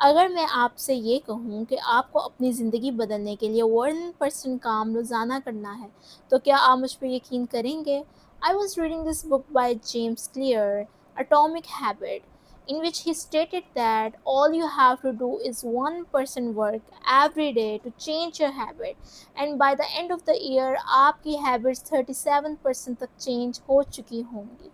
اگر میں آپ سے یہ کہوں کہ آپ کو اپنی زندگی بدلنے کے لیے 1% کام روزانہ کرنا ہے تو کیا آپ مجھ پہ یقین کریں گے؟ I was reading this book by James Clear, Atomic Habit, in which he stated that all you have to do is 1% work every day to change your habit, and by the end of the year آپ کی habits 37% تک change ہو چکی ہوں گی۔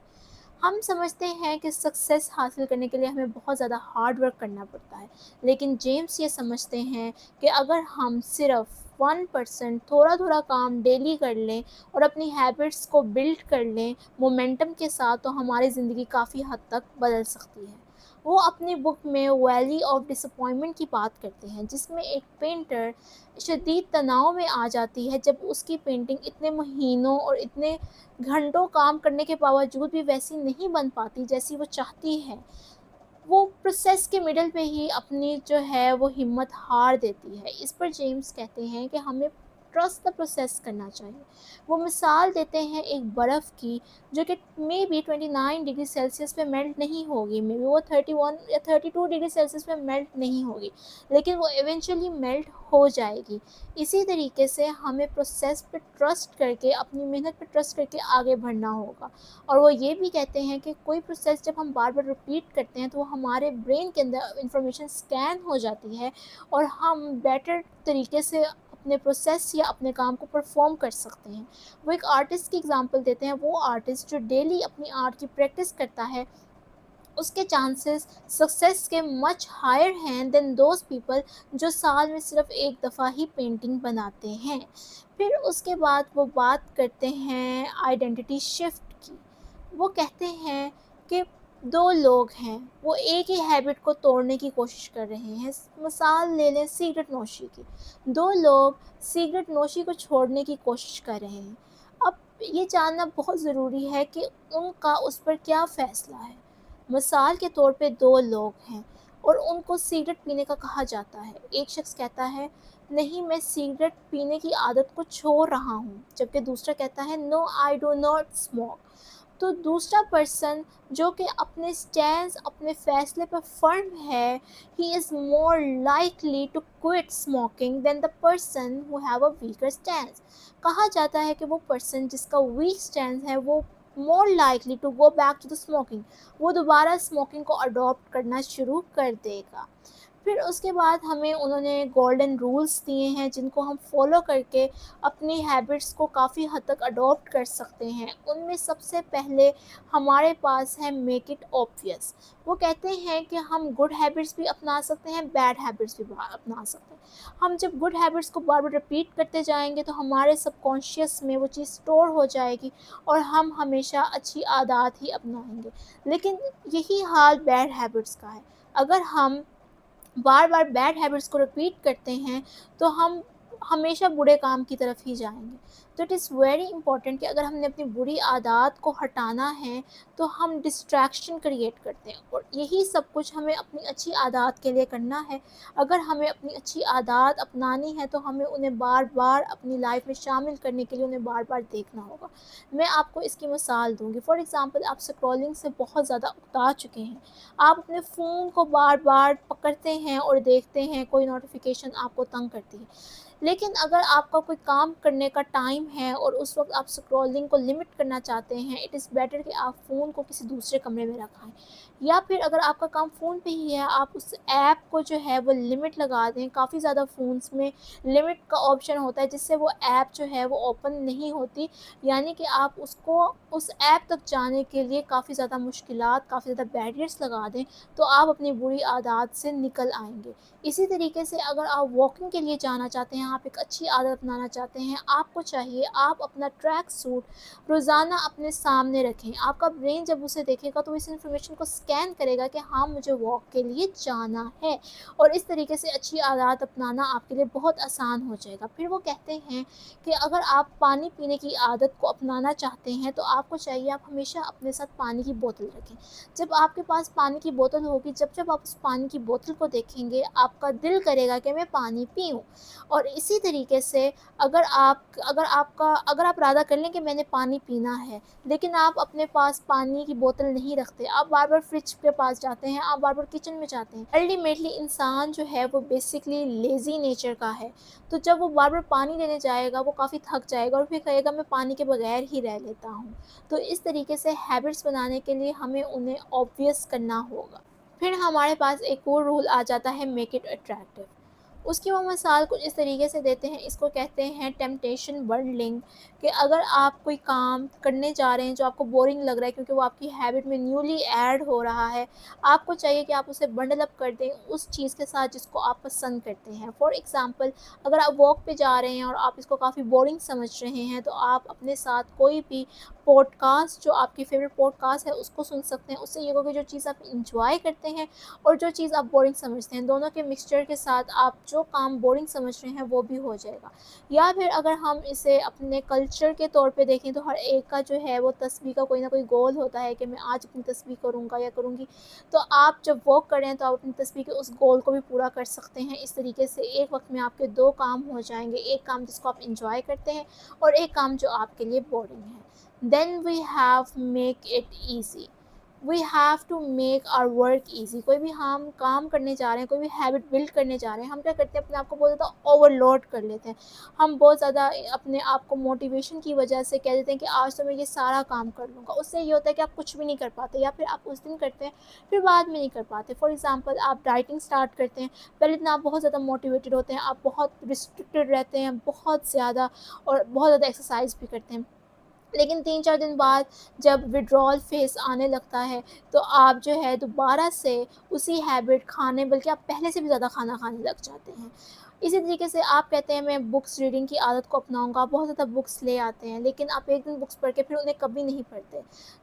ہم سمجھتے ہیں کہ سکسیس حاصل کرنے کے لیے ہمیں بہت زیادہ ہارڈ ورک کرنا پڑتا ہے، لیکن جیمس یہ سمجھتے ہیں کہ اگر ہم صرف 1% تھوڑا تھوڑا کام ڈیلی کر لیں اور اپنی ہیبٹس کو بلڈ کر لیں مومنٹم کے ساتھ، تو ہماری زندگی کافی حد تک بدل سکتی ہے۔ وہ اپنی بک میں ویلی آف ڈس اپوائنٹمنٹ کی بات کرتے ہیں، جس میں ایک پینٹر شدید تناؤ میں آ جاتی ہے جب اس کی پینٹنگ اتنے مہینوں اور اتنے گھنٹوں کام کرنے کے باوجود بھی ویسی نہیں بن پاتی جیسی وہ چاہتی ہے۔ وہ پروسیس کے مڈل پہ ہی اپنی جو ہے وہ ہمت ہار دیتی ہے۔ اس پر جیمس کہتے ہیں کہ ہمیں ٹرسٹ دا پروسیس کرنا چاہیے۔ وہ مثال دیتے ہیں ایک برف کی، جو کہ مے بی 29 ڈگری سیلسیس پہ میلٹ نہیں ہوگی، مے بی وہ 31 یا 32 ڈگری سیلسیس پہ میلٹ نہیں ہوگی، لیکن وہ ایونچولی میلٹ ہو جائے گی۔ اسی طریقے سے ہمیں پروسیس پہ ٹرسٹ کر کے، اپنی محنت پہ ٹرسٹ کر کے آگے بڑھنا ہوگا۔ اور وہ یہ بھی کہتے ہیں کہ کوئی پروسیس جب ہم بار بار رپیٹ کرتے ہیں تو وہ ہمارے برین کے اندر انفارمیشن سکین ہو جاتی ہے، اور ہم بیٹر طریقے سے اپنے پروسیس یا اپنے کام کو پرفارم کر سکتے ہیں۔ وہ ایک آرٹسٹ کی اگزامپل دیتے ہیں، وہ آرٹسٹ جو ڈیلی اپنی آرٹ کی پریکٹس کرتا ہے، اس کے چانسز سکسیس کے مچ ہائر ہیں دین دوز پیپل جو سال میں صرف ایک دفعہ ہی پینٹنگ بناتے ہیں۔ پھر اس کے بعد وہ بات کرتے ہیں آئیڈینٹی شفٹ کی۔ وہ کہتے ہیں کہ دو لوگ ہیں، وہ ایک ہی ہیبٹ کو توڑنے کی کوشش کر رہے ہیں۔ مثال لے لیں سگریٹ نوشی کی۔ دو لوگ سگریٹ نوشی کو چھوڑنے کی کوشش کر رہے ہیں۔ اب یہ جاننا بہت ضروری ہے کہ ان کا اس پر کیا فیصلہ ہے۔ مثال کے طور پہ دو لوگ ہیں اور ان کو سگریٹ پینے کا کہا جاتا ہے۔ ایک شخص کہتا ہے نہیں، میں سگریٹ پینے کی عادت کو چھوڑ رہا ہوں، جبکہ دوسرا کہتا ہے نو آئی ڈو ناٹ اسموک۔ تو دوسرا پرسن جو کہ اپنے سٹینڈز، اپنے فیصلے پر فرم ہے، he is more likely to quit smoking than the person who have a weaker stance۔ کہا جاتا ہے کہ وہ پرسن جس کا ویک سٹینڈ ہے وہ more likely to go back to the smoking، وہ دوبارہ اسموکنگ کو اڈاپٹ کرنا شروع کر دے گا۔ پھر اس کے بعد ہمیں انہوں نے گولڈن رولز دیے ہیں جن کو ہم فالو کر کے اپنی ہیبٹس کو کافی حد تک اڈاپٹ کر سکتے ہیں۔ ان میں سب سے پہلے ہمارے پاس ہے میک اٹ اوبویس۔ وہ کہتے ہیں کہ ہم گڈ ہیبٹس بھی اپنا سکتے ہیں، بیڈ ہیبٹس بھی اپنا سکتے ہیں۔ ہم جب گڈ ہیبٹس کو بار بار رپیٹ کرتے جائیں گے تو ہمارے سب کانشیس میں وہ چیز اسٹور ہو جائے گی اور ہم ہمیشہ اچھی عادات ہی اپنائیں گے۔ لیکن یہی حال بیڈ ہیبٹس کا ہے۔ اگر ہم بار بار بیڈ ہیبٹس کو رپیٹ کرتے ہیں تو ہم ہمیشہ برے کام کی طرف ہی جائیں گے۔ تو اٹ از ویری امپورٹنٹ کہ اگر ہم نے اپنی بری عادات کو ہٹانا ہے تو ہم ڈسٹریکشن کریٹ کرتے ہیں، اور یہی سب کچھ ہمیں اپنی اچھی عادات کے لیے کرنا ہے۔ اگر ہمیں اپنی اچھی عادات اپنانی ہے تو ہمیں انہیں بار بار اپنی لائف میں شامل کرنے کے لیے انہیں بار بار دیکھنا ہوگا۔ میں آپ کو اس کی مثال دوں گی۔ فار ایگزامپل، آپ اسکرولنگ سے بہت زیادہ اکتا چکے ہیں، آپ اپنے فون کو بار بار پکڑتے ہیں اور دیکھتے ہیں، کوئی نوٹیفیکیشن آپ کو تنگ کرتی ہے۔ لیکن اگر آپ کا کوئی کام کرنے کا ٹائم ہے اور اس وقت آپ اسکرولنگ کو لمٹ کرنا چاہتے ہیں، اٹ از بیٹر کہ آپ فون کو کسی دوسرے کمرے میں رکھائیں، یا پھر اگر آپ کا کام فون پہ ہی ہے آپ اس ایپ کو جو ہے وہ لمٹ لگا دیں۔ کافی زیادہ فونز میں لمٹ کا آپشن ہوتا ہے جس سے وہ ایپ جو ہے وہ اوپن نہیں ہوتی، یعنی کہ آپ اس کو اس ایپ تک جانے کے لیے کافی زیادہ مشکلات، کافی زیادہ بیریئرز لگا دیں تو آپ اپنی بری عادات سے نکل آئیں گے۔ اسی طریقے سے اگر آپ واکنگ کے لیے جانا چاہتے ہیں، آپ ایک اچھی عادت اپنانا چاہتے ہیں، آپ کو چاہیے آپ اپنا ٹریک سوٹ روزانہ اپنے سامنے رکھیں۔ آپ کا برین جب اسے دیکھے گا تو اس انفارمیشن کو سکین کرے گا کہ ہاں مجھے واک کے لیے جانا ہے، اور اس طریقے سے اچھی عادات اپنانا آپ کے لیے بہت آسان ہو جائے گا۔ پھر وہ کہتے ہیں کہ اگر آپ پانی پینے کی عادت کو اپنانا چاہتے ہیں تو آپ کو چاہیے آپ ہمیشہ اپنے ساتھ پانی کی بوتل رکھیں۔ جب آپ کے پاس پانی کی بوتل ہوگی، جب آپ اس پانی کی بوتل کو دیکھیں گے آپ کا دل کرے گا کہ میں پانی پیوں۔ اور اسی طریقے سے اگر آپ ارادہ کر لیں کہ میں نے پانی پینا ہے، لیکن آپ اپنے پاس پانی کی بوتل نہیں رکھتے، آپ بار بار فریج کے پاس جاتے ہیں، آپ بار بار کچن میں جاتے ہیں۔ الٹیمیٹلی انسان جو ہے وہ بیسکلی لیزی نیچر کا ہے، تو جب وہ بار بار پانی لینے جائے گا وہ کافی تھک جائے گا اور پھر کہے گا میں پانی کے بغیر ہی رہ لیتا ہوں۔ تو اس طریقے سے ہیبٹس بنانے کے لیے ہمیں انہیں آبویس کرنا ہوگا۔ پھر ہمارے پاس ایک اور رول آ جاتا ہے میک اٹ اٹریکٹیو۔ اس کی وہ مثال کچھ اس طریقے سے دیتے ہیں، اس کو کہتے ہیں ٹیمپٹیشن بنڈلنگ، کہ اگر آپ کوئی کام کرنے جا رہے ہیں جو آپ کو بورنگ لگ رہا ہے کیونکہ وہ آپ کی ہیبٹ میں نیولی ایڈ ہو رہا ہے، آپ کو چاہیے کہ آپ اسے بنڈل اپ کر دیں اس چیز کے ساتھ جس کو آپ پسند کرتے ہیں۔ فار ایگزامپل، اگر آپ واک پہ جا رہے ہیں اور آپ اس کو کافی بورنگ سمجھ رہے ہیں تو آپ اپنے ساتھ کوئی بھی پوڈ کاسٹ جو آپ کی فیوریٹ پوڈ کاسٹ ہے اس کو سن سکتے ہیں۔ اس سے یہ ہوگا کہ جو چیز آپ انجوائے کرتے ہیں اور جو چیز آپ بورنگ سمجھتے ہیں، دونوں کے مکسچر کے ساتھ آپ جو کام بورنگ سمجھ رہے ہیں وہ بھی ہو جائے گا۔ یا پھر اگر ہم اسے اپنے کلچر کے طور پہ دیکھیں تو ہر ایک کا جو ہے وہ تسبیح کا کوئی نہ کوئی گول ہوتا ہے کہ میں آج اپنی تسبیح کروں گا یا کروں گی، تو آپ جب واک کریں تو آپ اپنی تسبیح کے اس گول کو بھی پورا کر سکتے ہیں۔ اس طریقے سے ایک وقت میں آپ کے دو کام ہو جائیں گے، ایک کام جس کو آپ انجوائے کرتے ہیں اور ایک کام جو آپ کے لیے بورنگ ہے۔ Then we have make it easy. We have to make our work easy. کوئی بھی ہم کام کرنے جا رہے ہیں، کوئی بھی ہیبٹ بلڈ کرنے جا رہے ہیں، ہم کیا کرتے ہیں اپنے آپ کو بہت زیادہ اوور لوڈ کر لیتے ہیں۔ ہم بہت زیادہ اپنے آپ کو موٹیویشن کی وجہ سے کہہ دیتے ہیں کہ آج تو میں یہ سارا کام کر لوں گا۔ اس سے یہ ہوتا ہے کہ آپ کچھ بھی نہیں کر پاتے، یا پھر آپ اس دن کرتے ہیں پھر بعد میں نہیں کر پاتے۔ فار ایگزامپل، آپ ڈائٹنگ اسٹارٹ کرتے ہیں، پہلے دن آپ بہت زیادہ موٹیویٹڈ ہوتے ہیں، آپ بہت ریسٹرکٹیڈ رہتے ہیں بہت زیادہ اور بہت زیادہ ایکسرسائز بھی کرتے ہیں، لیکن 3-4 دن بعد جب وڈرال فیس آنے لگتا ہے تو آپ جو ہے دوبارہ سے اسی ہیبٹ کھانے، بلکہ آپ پہلے سے بھی زیادہ کھانا کھانے لگ جاتے ہیں۔ اسی طریقے سے آپ کہتے ہیں میں بکس ریڈنگ کی عادت کو اپناؤں گا، آپ بہت زیادہ بکس لے آتے ہیں لیکن آپ ایک دن بکس پڑھ کے پھر انہیں کبھی نہیں پڑھتے۔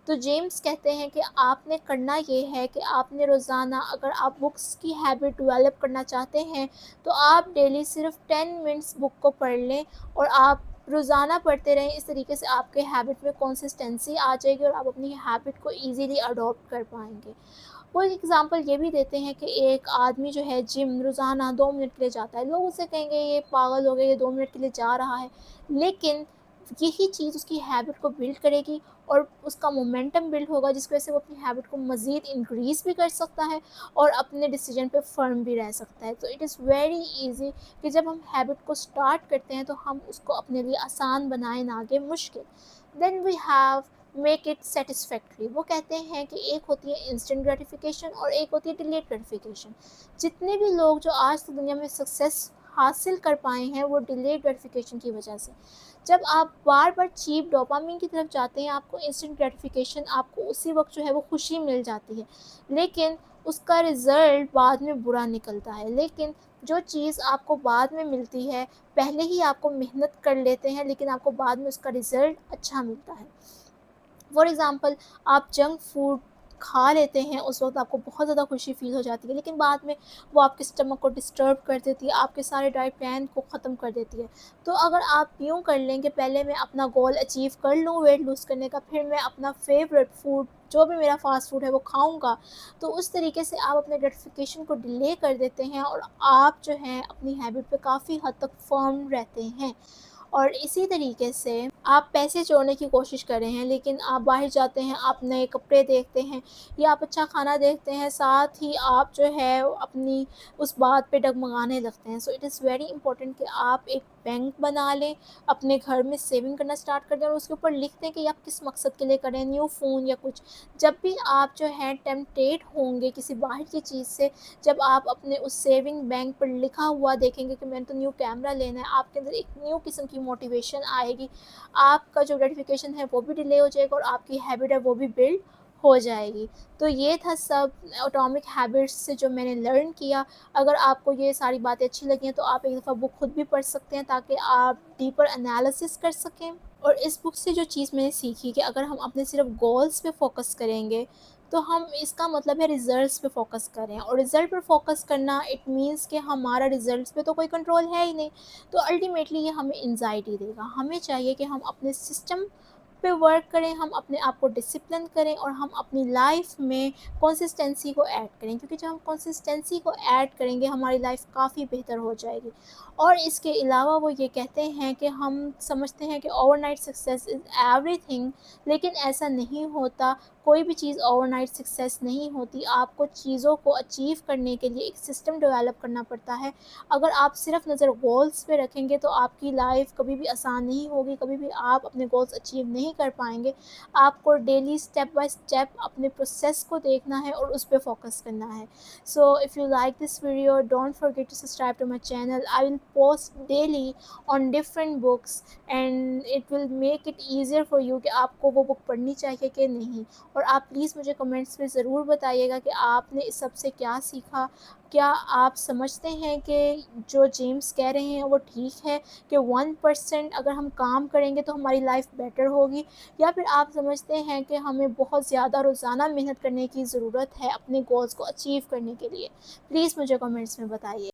تو جیمس کہتے ہیں کہ آپ نے کرنا یہ ہے کہ آپ نے روزانہ، اگر آپ بکس کی ہیبٹ ڈیولپ کرنا چاہتے ہیں تو آپ ڈیلی صرف 10 منٹس بک کو پڑھ لیں اور آپ روزانہ پڑھتے رہیں۔ اس طریقے سے آپ کے ہیبٹ میں کنسسٹنسی آ جائے گی اور آپ اپنی ہیبٹ کو ایزیلی اڈاپٹ کر پائیں گے۔ وہ ایک ایگزامپل یہ بھی دیتے ہیں کہ ایک آدمی جو ہے جم روزانہ 2 منٹ کے لیے جاتا ہے، لوگ اسے کہیں گے یہ پاگل ہو گیا، یہ 2 منٹ کے لیے جا رہا ہے، لیکن یہی چیز اس کی ہیبٹ کو بلڈ کرے گی اور اس کا مومنٹم بلڈ ہوگا، جس کی وجہ سے وہ اپنی ہیبٹ کو مزید انکریز بھی کر سکتا ہے اور اپنے ڈیسیجن پہ فرم بھی رہ سکتا ہے۔ تو اٹ از ویری ایزی کہ جب ہم ہیبٹ کو سٹارٹ کرتے ہیں تو ہم اس کو اپنے لیے آسان بنائیں نہ کہ مشکل۔ Then we have make it satisfactory. وہ کہتے ہیں کہ ایک ہوتی ہے انسٹنٹ گریٹیفیکیشن اور ایک ہوتی ہے ڈیلیٹ گریٹیفیکیشن۔ جتنے بھی لوگ جو آج تک دنیا میں سکسیس حاصل کر پائے ہیں وہ ڈیلیٹ گریٹیفیکیشن کی وجہ سے۔ جب آپ بار بار چیپ ڈوپامین کی طرف جاتے ہیں، آپ کو انسٹنٹ گریٹیفیکیشن، آپ کو اسی وقت جو ہے وہ خوشی مل جاتی ہے، لیکن اس کا رزلٹ بعد میں برا نکلتا ہے۔ لیکن جو چیز آپ کو بعد میں ملتی ہے، پہلے ہی آپ کو محنت کر لیتے ہیں لیکن آپ کو بعد میں اس کا رزلٹ اچھا ملتا ہے۔ فار ایگزامپل، آپ جنک فوڈ کھا لیتے ہیں، اس وقت آپ کو بہت زیادہ خوشی فیل ہو جاتی ہے، لیکن بعد میں وہ آپ کے اسٹمک کو ڈسٹرب کر دیتی ہے، آپ کے سارے ڈائٹ پلان کو ختم کر دیتی ہے۔ تو اگر آپ یوں کر لیں کہ پہلے میں اپنا گول اچیو کر لوں ویٹ لوز کرنے کا، پھر میں اپنا فیوریٹ فوڈ جو بھی میرا فاسٹ فوڈ ہے وہ کھاؤں گا، تو اس طریقے سے آپ اپنے گریٹیفیکیشن کو ڈیلے کر دیتے ہیں اور آپ جو ہیں اپنی ہیبٹ پہ کافی حد تک فرم رہتے ہیں۔ اور اسی طریقے سے آپ پیسے جوڑنے کی کوشش کر رہے ہیں لیکن آپ باہر جاتے ہیں، آپ نئے کپڑے دیکھتے ہیں یا آپ اچھا کھانا دیکھتے ہیں، ساتھ ہی آپ جو ہے اپنی اس بات پہ ڈگمگانے لگتے ہیں۔ So it is very important کہ آپ ایک بینک بنا لیں، اپنے گھر میں سیونگ کرنا اسٹارٹ کر دیں اور اس کے اوپر لکھ دیں کہ آپ کس مقصد کے لیے کریں، نیو فون یا کچھ۔ جب بھی آپ جو ہے ٹیمپٹیٹ ہوں گے کسی باہر کی چیز سے، جب آپ اپنے اس سیونگ بینک پر لکھا ہوا دیکھیں گے کہ میں نے تو نیو کیمرہ لینا ہے، آپ کے اندر ایک نیو قسم کی موٹیویشن آئے گی، آپ کا جو گریٹیفیکیشن ہے وہ بھی ڈیلے ہو جائے گا اور آپ کی ہیبٹ ہے وہ بھی بلڈ ہو جائے گی۔ تو یہ تھا سب اٹامک ہیبٹس سے جو میں نے لرن کیا۔ اگر آپ کو یہ ساری باتیں اچھی لگیں تو آپ ایک دفعہ بک خود بھی پڑھ سکتے ہیں تاکہ آپ ڈیپر انالیسس کر سکیں۔ اور اس بک سے جو چیز میں نے سیکھی کہ اگر ہم اپنے صرف گولز پہ فوکس کریں گے تو ہم، اس کا مطلب ہے ریزلٹس پہ فوکس کریں، اور رزلٹ پر فوکس کرنا اٹ مینس کہ ہمارا ریزلٹس پہ تو کوئی کنٹرول ہے ہی نہیں، تو الٹیمیٹلی یہ ہمیں انزائٹی دے گا۔ ہمیں چاہیے کہ ہم اپنے سسٹم پہ ورک کریں، ہم اپنے آپ کو ڈسپلن کریں اور ہم اپنی لائف میں کنسسٹنسی کو ایڈ کریں، کیونکہ جب ہم کنسسٹنسی کو ایڈ کریں گے ہماری لائف کافی بہتر ہو جائے گی۔ اور اس کے علاوہ وہ یہ کہتے ہیں کہ ہم سمجھتے ہیں کہ over night success is every thing, لیکن ایسا نہیں ہوتا۔ کوئی بھی چیز اوور نائٹ سکسیس نہیں ہوتی. آپ کو چیزوں کو اچیو کرنے کے لیے ایک سسٹم ڈیولپ کرنا پڑتا ہے. اگر آپ صرف نظر گولس پہ رکھیں گے تو آپ کی لائف کبھی بھی آسان نہیں ہوگی، کبھی بھی آپ اپنے گولس اچیو نہیں کر پائیں گے. آپ کو ڈیلی اسٹیپ بائی اسٹیپ اپنے پروسیس کو دیکھنا ہے اور اس پہ فوکس کرنا ہے. So if you like this video don't forget to subscribe to my channel. I will post daily on different books and it will make it easier for you کہ آپ کو وہ بک پڑھنی چاہیے کہ نہیں. اور آپ پلیز مجھے کمنٹس میں ضرور بتائیے گا کہ آپ نے اس سب سے کیا سیکھا. کیا آپ سمجھتے ہیں کہ جو جیمس کہہ رہے ہیں وہ ٹھیک ہے کہ 1% اگر ہم کام کریں گے تو ہماری لائف بیٹر ہوگی، یا پھر آپ سمجھتے ہیں کہ ہمیں بہت زیادہ روزانہ محنت کرنے کی ضرورت ہے اپنے گولز کو اچیو کرنے کے لیے؟ پلیز مجھے کمنٹس میں بتائیے.